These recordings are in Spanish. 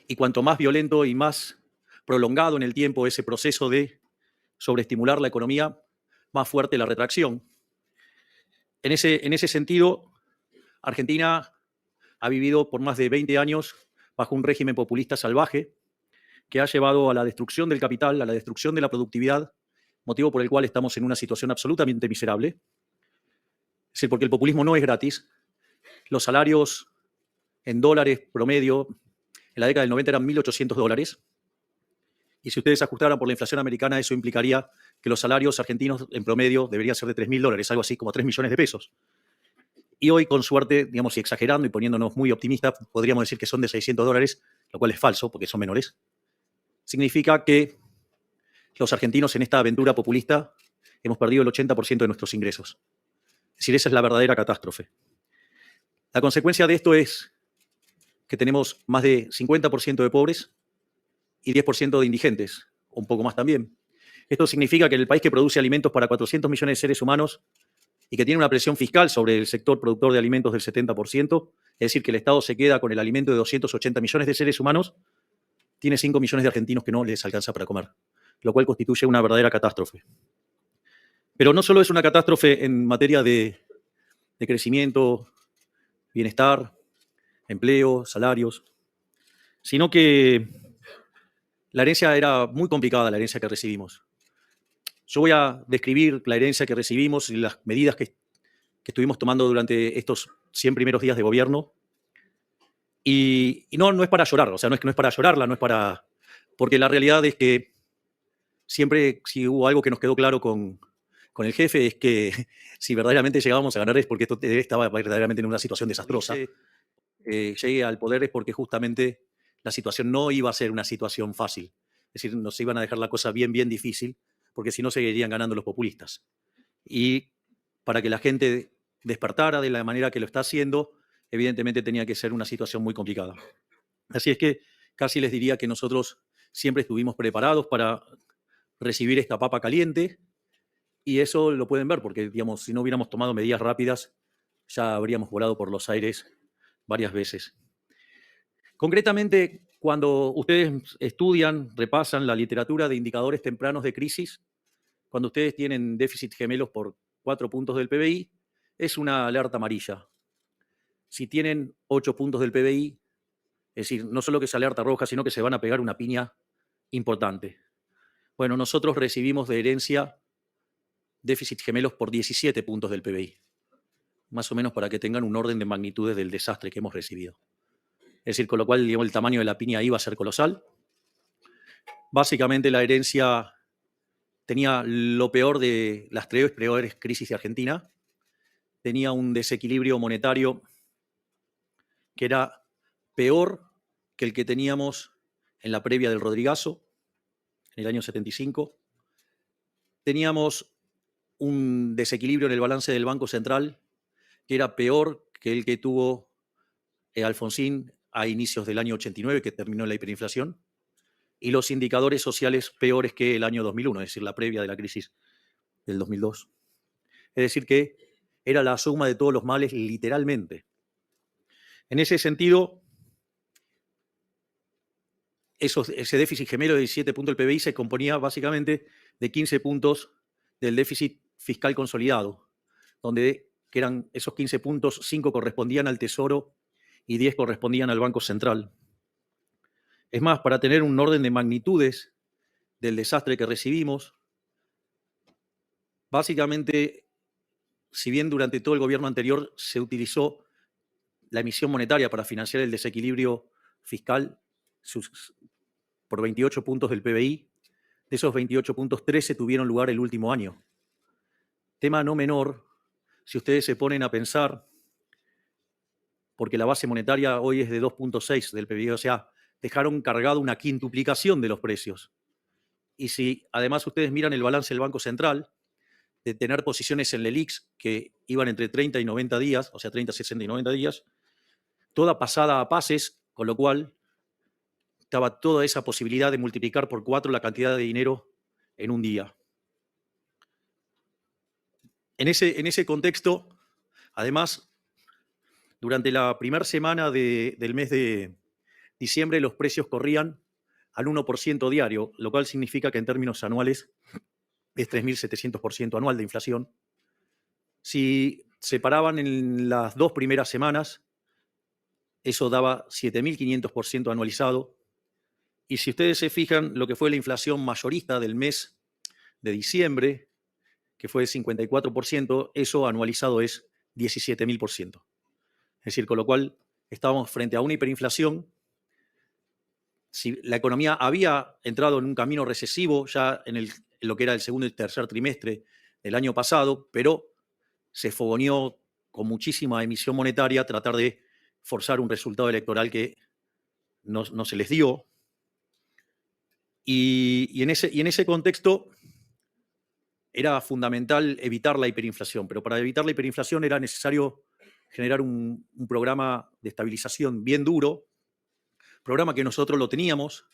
Y cuanto más violento y más prolongado en el tiempo ese proceso de sobreestimular la economía, más fuerte la retracción. En ese sentido, Argentina ha vivido por más de 20 años bajo un régimen populista salvaje que ha llevado a la destrucción del capital, a la destrucción de la productividad, motivo por el cual estamos en una situación absolutamente miserable. Es decir, porque el populismo no es gratis. Los salarios en dólares promedio en la década del 90 eran $1.800. Y si ustedes ajustaran por la inflación americana, eso implicaría que los salarios argentinos en promedio deberían ser de $3.000, algo así como 3 millones de pesos. Y hoy, con suerte, digamos, y exagerando y poniéndonos muy optimistas, podríamos decir que son de $600, lo cual es falso porque son menores. Significa que los argentinos en esta aventura populista hemos perdido el 80% de nuestros ingresos. Es decir, esa es la verdadera catástrofe. La consecuencia de esto es que tenemos más de 50% de pobres y 10% de indigentes, o un poco más también. Esto significa que en el país que produce alimentos para 400 millones de seres humanos y que tiene una presión fiscal sobre el sector productor de alimentos del 70%, es decir, que el Estado se queda con el alimento de 280 millones de seres humanos, tiene 5 millones de argentinos que no les alcanza para comer, lo cual constituye una verdadera catástrofe. Pero no solo es una catástrofe en materia de crecimiento, bienestar, empleo, salarios, sino que la herencia era muy complicada, la herencia que recibimos. Yo voy a describir la herencia que recibimos y las medidas que estuvimos tomando durante estos 100 primeros días de gobierno. Y no es para llorar, o sea, no es para llorarla, no es para... Porque la realidad es que siempre, si hubo algo que nos quedó claro con el jefe, es que si verdaderamente llegábamos a ganar es porque esto estaba verdaderamente en una situación desastrosa. Llegue al poder es porque justamente la situación no iba a ser una situación fácil. Es decir, nos iban a dejar la cosa bien, bien difícil, porque si no seguirían ganando los populistas. Y para que la gente despertara de la manera que lo está haciendo, evidentemente tenía que ser una situación muy complicada. Así es que casi les diría que nosotros siempre estuvimos preparados para recibir esta papa caliente, y eso lo pueden ver, porque digamos, si no hubiéramos tomado medidas rápidas, ya habríamos volado por los aires varias veces. Concretamente, cuando ustedes estudian, repasan la literatura de indicadores tempranos de crisis, cuando ustedes tienen déficit gemelos por 4 puntos del PBI, es una alerta amarilla. Si tienen 8 puntos del PBI, es decir, no solo que es alerta roja, sino que se van a pegar una piña importante. Bueno, nosotros recibimos de herencia déficit gemelos por 17 puntos del PBI, más o menos para que tengan un orden de magnitudes del desastre que hemos recibido. Es decir, con lo cual, digamos, el tamaño de la piña iba a ser colosal. Básicamente la herencia tenía lo peor de las 3 peores crisis de Argentina. Tenía un desequilibrio monetario que era peor que el que teníamos en la previa del Rodrigazo, en el año 75. Teníamos un desequilibrio en el balance del Banco Central que era peor que el que tuvo Alfonsín a inicios del año 89, que terminó la hiperinflación, y los indicadores sociales peores que el año 2001, es decir, la previa de la crisis del 2002. Es decir, que era la suma de todos los males, literalmente. En ese sentido, ese déficit gemelo de 17 puntos del PBI se componía básicamente de 15 puntos del déficit fiscal consolidado, donde que eran esos 15 puntos, 5 correspondían al Tesoro y 10 correspondían al Banco Central. Es más, para tener un orden de magnitudes del desastre que recibimos, básicamente, si bien durante todo el gobierno anterior se utilizó la emisión monetaria para financiar el desequilibrio fiscal por 28 puntos del PBI, de esos 28 puntos, 13 tuvieron lugar el último año. Tema no menor, si ustedes se ponen a pensar, porque la base monetaria hoy es de 2.6 del PBI, o sea, dejaron cargado una quintuplicación de los precios. Y si además ustedes miran el balance del Banco Central, de tener posiciones en el ELIX que iban entre 30 y 90 días, o sea, 30, 60 y 90 días, toda pasada a pases, con lo cual estaba toda esa posibilidad de multiplicar por 4 la cantidad de dinero en un día. En ese contexto, además, durante la primera semana del mes de diciembre los precios corrían al 1% diario, lo cual significa que en términos anuales es 3.700% anual de inflación. Si se paraban en las 2 primeras semanas, eso daba 7.500% anualizado. Y si ustedes se fijan, lo que fue la inflación mayorista del mes de diciembre, que fue de 54%, eso anualizado es 17.000%. Es decir, con lo cual estábamos frente a una hiperinflación. Si la economía había entrado en un camino recesivo ya en lo que era el segundo y tercer trimestre del año pasado, pero se fogoneó con muchísima emisión monetaria a tratar de forzar un resultado electoral que no se les dio. Y en ese contexto era fundamental evitar la hiperinflación, pero para evitar la hiperinflación era necesario generar un programa de estabilización bien duro, programa que nosotros lo teníamos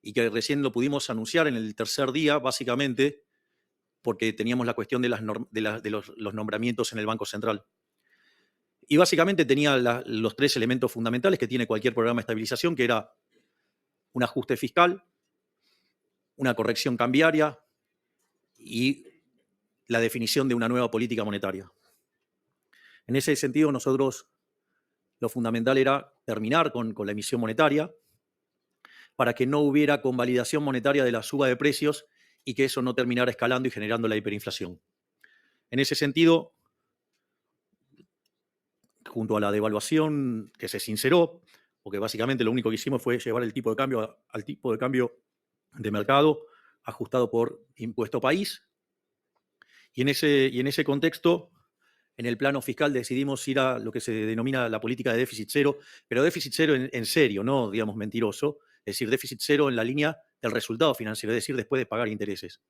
y que recién lo pudimos anunciar en el tercer día, básicamente porque teníamos la cuestión de los nombramientos en el Banco Central. Y básicamente tenía los 3 elementos fundamentales que tiene cualquier programa de estabilización, que era un ajuste fiscal, una corrección cambiaria y la definición de una nueva política monetaria. En ese sentido, nosotros lo fundamental era terminar con la emisión monetaria para que no hubiera convalidación monetaria de la suba de precios y que eso no terminara escalando y generando la hiperinflación. En ese sentido, junto a la devaluación que se sinceró, porque básicamente lo único que hicimos fue llevar el tipo de cambio al tipo de cambio de mercado ajustado por impuesto país, y en ese contexto, en el plano fiscal decidimos ir a lo que se denomina la política de déficit cero, pero déficit cero en serio, no, digamos, mentiroso, es decir, déficit cero en la línea del resultado financiero, es decir, después de pagar intereses.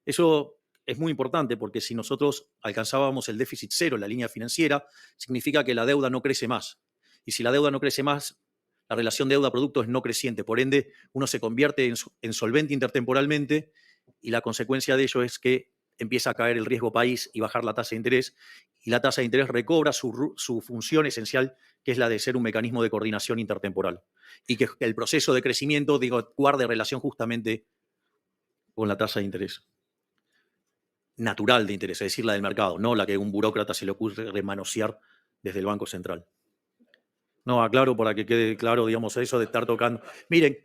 Eso es muy importante porque si nosotros alcanzábamos el déficit cero en la línea financiera, significa que la deuda no crece más. Y si la deuda no crece más, la relación deuda-producto es no creciente. Por ende, uno se convierte en solvente intertemporalmente y la consecuencia de ello es que empieza a caer el riesgo país y bajar la tasa de interés. Y la tasa de interés recobra su función esencial, que es la de ser un mecanismo de coordinación intertemporal. Y que el proceso de crecimiento, guarde relación justamente con la tasa de interés natural de interés, es decir, la del mercado, no la que a un burócrata se le ocurre remanosear desde el Banco Central. No, aclaro para que quede claro, digamos, eso de estar tocando. Miren,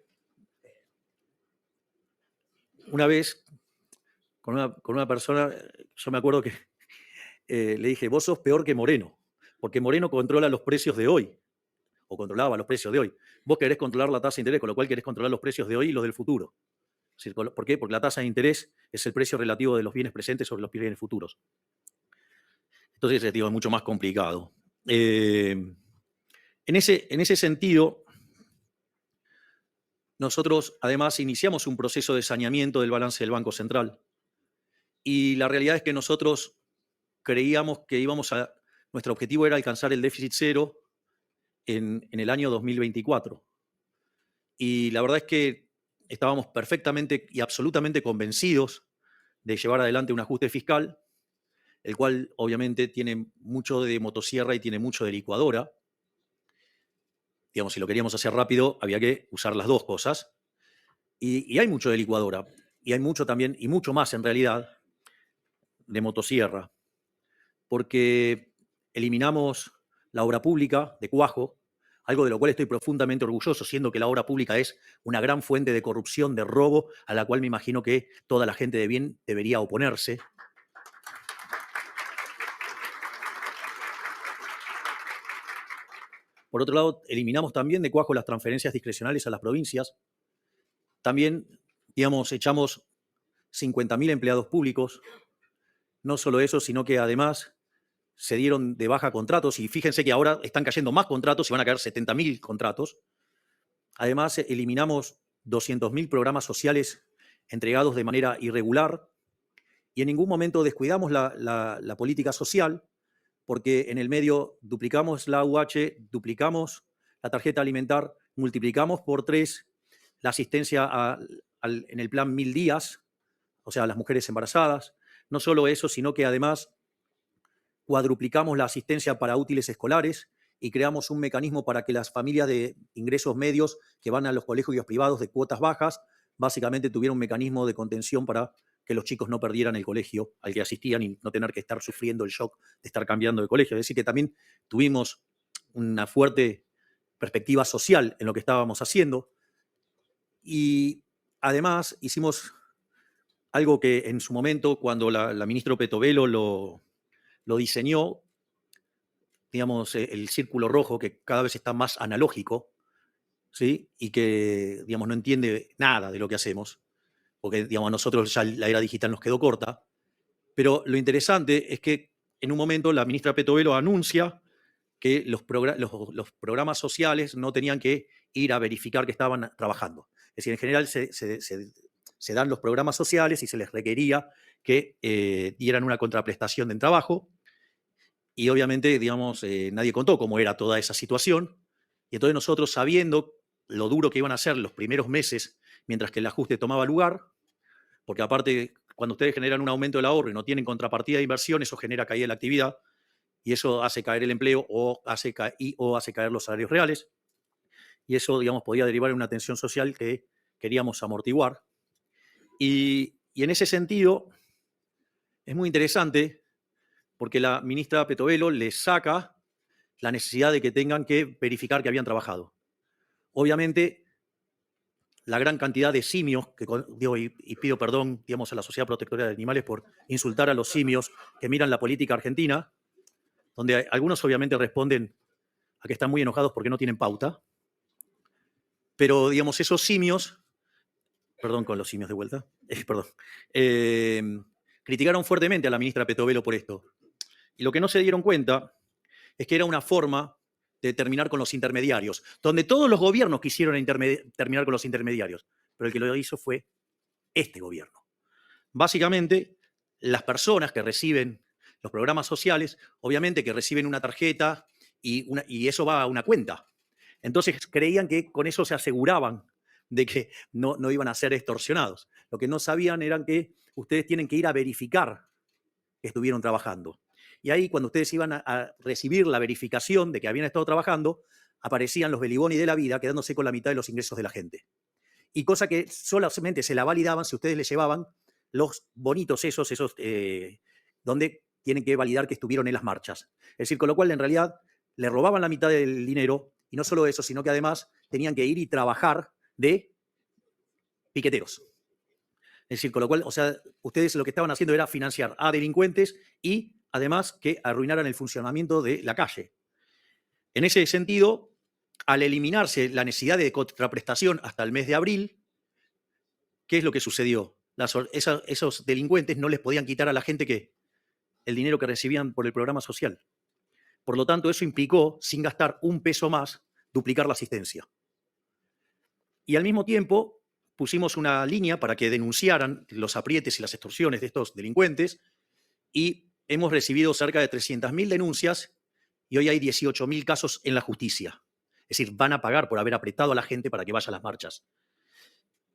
una vez con una persona, yo me acuerdo que le dije, vos sos peor que Moreno, porque Moreno controla los precios de hoy, o controlaba los precios de hoy. Vos querés controlar la tasa de interés, con lo cual querés controlar los precios de hoy y los del futuro. ¿Por qué? Porque la tasa de interés es el precio relativo de los bienes presentes sobre los bienes futuros. Entonces, digo, es mucho más complicado. En ese sentido, nosotros además iniciamos un proceso de saneamiento del balance del Banco Central. Y la realidad es que nosotros creíamos que nuestro objetivo era alcanzar el déficit cero en el año 2024. Y la verdad es que estábamos perfectamente y absolutamente convencidos de llevar adelante un ajuste fiscal, el cual obviamente tiene mucho de motosierra y tiene mucho de licuadora. Digamos, si lo queríamos hacer rápido, había que usar las dos cosas. Y hay mucho de licuadora, y hay mucho también, y mucho más en realidad, de motosierra, porque eliminamos la obra pública de cuajo, algo de lo cual estoy profundamente orgulloso, siendo que la obra pública es una gran fuente de corrupción, de robo, a la cual me imagino que toda la gente de bien debería oponerse. Por otro lado, eliminamos también de cuajo las transferencias discrecionales a las provincias. También, digamos, echamos 50.000 empleados públicos. No solo eso, sino que además se dieron de baja contratos, y fíjense que ahora están cayendo más contratos y van a caer 70.000 contratos. Además, eliminamos 200.000 programas sociales entregados de manera irregular y en ningún momento descuidamos la política social, porque en el medio duplicamos la AUH, duplicamos la tarjeta alimentar, multiplicamos por 3 la asistencia en el plan 1000 días, o sea, a las mujeres embarazadas. No solo eso, sino que además cuadruplicamos la asistencia para útiles escolares y creamos un mecanismo para que las familias de ingresos medios que van a los colegios privados de cuotas bajas, básicamente tuvieran un mecanismo de contención para que los chicos no perdieran el colegio al que asistían y no tener que estar sufriendo el shock de estar cambiando de colegio. Es decir, que también tuvimos una fuerte perspectiva social en lo que estábamos haciendo y además hicimos algo que en su momento, cuando la ministra Petovelo lo diseñó, digamos, el círculo rojo, que cada vez está más analógico, ¿sí? Y que, digamos, no entiende nada de lo que hacemos, porque, digamos, a nosotros ya la era digital nos quedó corta. Pero lo interesante es que en un momento la ministra Petovelo anuncia que los programas sociales no tenían que ir a verificar que estaban trabajando. Es decir, en general se dan los programas sociales y se les requería que dieran una contraprestación de trabajo. Y obviamente, digamos, nadie contó cómo era toda esa situación. Y entonces nosotros, sabiendo lo duro que iban a ser los primeros meses mientras que el ajuste tomaba lugar, porque aparte, cuando ustedes generan un aumento del ahorro y no tienen contrapartida de inversión, eso genera caída de la actividad y eso hace caer el empleo o hace caer los salarios reales. Y eso, digamos, podía derivar en una tensión social que queríamos amortiguar. Y en ese sentido, es muy interesante porque la ministra Petovelo les saca la necesidad de que tengan que verificar que habían trabajado. Obviamente, la gran cantidad de simios, digo, y pido perdón, digamos, a la Sociedad Protectora de Animales por insultar a los simios que miran la política argentina, donde algunos obviamente responden a que están muy enojados porque no tienen pauta, pero, digamos, esos simios, perdón con los simios de vuelta, perdón, eh, criticaron fuertemente a la ministra Petovelo por esto. Y lo que no se dieron cuenta es que era una forma de terminar con los intermediarios, donde todos los gobiernos quisieron terminar con los intermediarios, pero el que lo hizo fue este gobierno. Básicamente, las personas que reciben los programas sociales, obviamente que reciben una tarjeta y eso va a una cuenta. Entonces creían que con eso se aseguraban de que no iban a ser extorsionados. Lo que no sabían era que ustedes tienen que ir a verificar que estuvieron trabajando. Y ahí, cuando ustedes iban a recibir la verificación de que habían estado trabajando, aparecían los Beliboni de la vida quedándose con la mitad de los ingresos de la gente. Y cosa que solamente se la validaban si ustedes les llevaban los bonitos esos donde tienen que validar que estuvieron en las marchas. Es decir, con lo cual, en realidad, le robaban la mitad del dinero, y no solo eso, sino que además tenían que ir y trabajar de piqueteros. Es decir, con lo cual, o sea, ustedes lo que estaban haciendo era financiar a delincuentes y además que arruinaran el funcionamiento de la calle. En ese sentido, al eliminarse la necesidad de contraprestación hasta el mes de abril, ¿qué es lo que sucedió? Esos delincuentes no les podían quitar a la gente el dinero que recibían por el programa social. Por lo tanto, eso implicó, sin gastar un peso más, duplicar la asistencia. Y al mismo tiempo, pusimos una línea para que denunciaran los aprietes y las extorsiones de estos delincuentes y hemos recibido cerca de 300.000 denuncias y hoy hay 18.000 casos en la justicia. Es decir, van a pagar por haber apretado a la gente para que vaya a las marchas.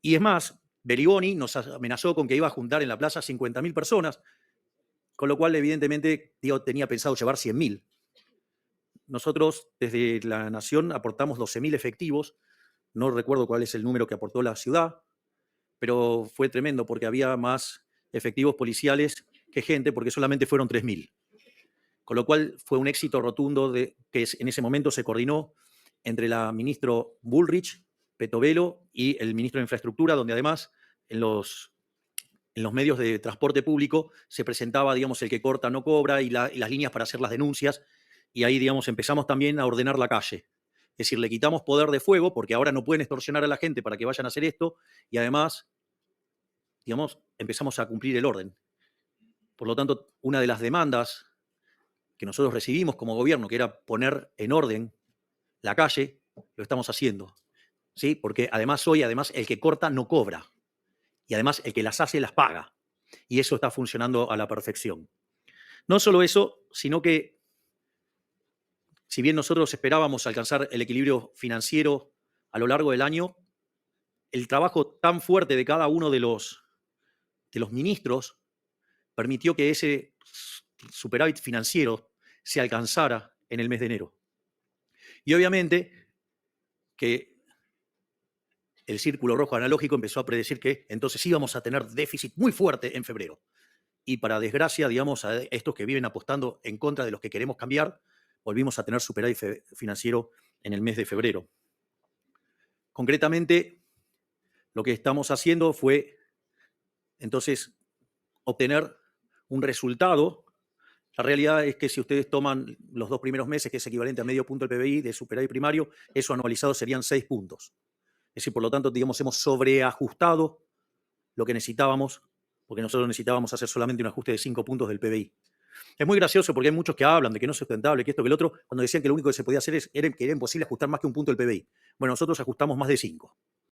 Y es más, Beliboni nos amenazó con que iba a juntar en la plaza 50.000 personas, con lo cual, evidentemente, tenía pensado llevar 100.000. Nosotros, desde la Nación, aportamos 12.000 efectivos. No recuerdo cuál es el número que aportó la ciudad, pero fue tremendo porque había más efectivos policiales que gente, porque solamente fueron 3.000. Con lo cual fue un éxito rotundo que en ese momento se coordinó entre la ministra Bullrich, Petovelo y el ministro de Infraestructura, donde además en los medios de transporte público se presentaba, digamos, el que corta no cobra y las líneas para hacer las denuncias. Y ahí, digamos, empezamos también a ordenar la calle. Es decir, le quitamos poder de fuego porque ahora no pueden extorsionar a la gente para que vayan a hacer esto y además, digamos, empezamos a cumplir el orden. Por lo tanto, una de las demandas que nosotros recibimos como gobierno, que era poner en orden la calle, lo estamos haciendo. ¿Sí? Porque además hoy, el que corta no cobra. Y además el que las hace las paga. Y eso está funcionando a la perfección. No solo eso, sino que si bien nosotros esperábamos alcanzar el equilibrio financiero a lo largo del año, el trabajo tan fuerte de cada uno de los ministros permitió que ese superávit financiero se alcanzara en el mes de enero. Y obviamente que el círculo rojo analógico empezó a predecir que entonces íbamos a tener déficit muy fuerte en febrero. Y para desgracia, digamos, a estos que viven apostando en contra de los que queremos cambiar, volvimos a tener superávit financiero en el mes de febrero. Concretamente, lo que estamos haciendo fue, entonces, obtener un resultado. La realidad es que si ustedes toman los 2 primeros meses, que es equivalente a medio punto del PBI de superávit primario, eso anualizado serían 6 puntos. Es decir, por lo tanto, digamos, hemos sobreajustado lo que necesitábamos, porque nosotros necesitábamos hacer solamente un ajuste de 5 puntos del PBI. Es muy gracioso porque hay muchos que hablan de que no es sustentable, que esto, que el otro, cuando decían que lo único que se podía hacer era que era imposible ajustar más que un punto del PBI. Bueno, nosotros ajustamos más de 5.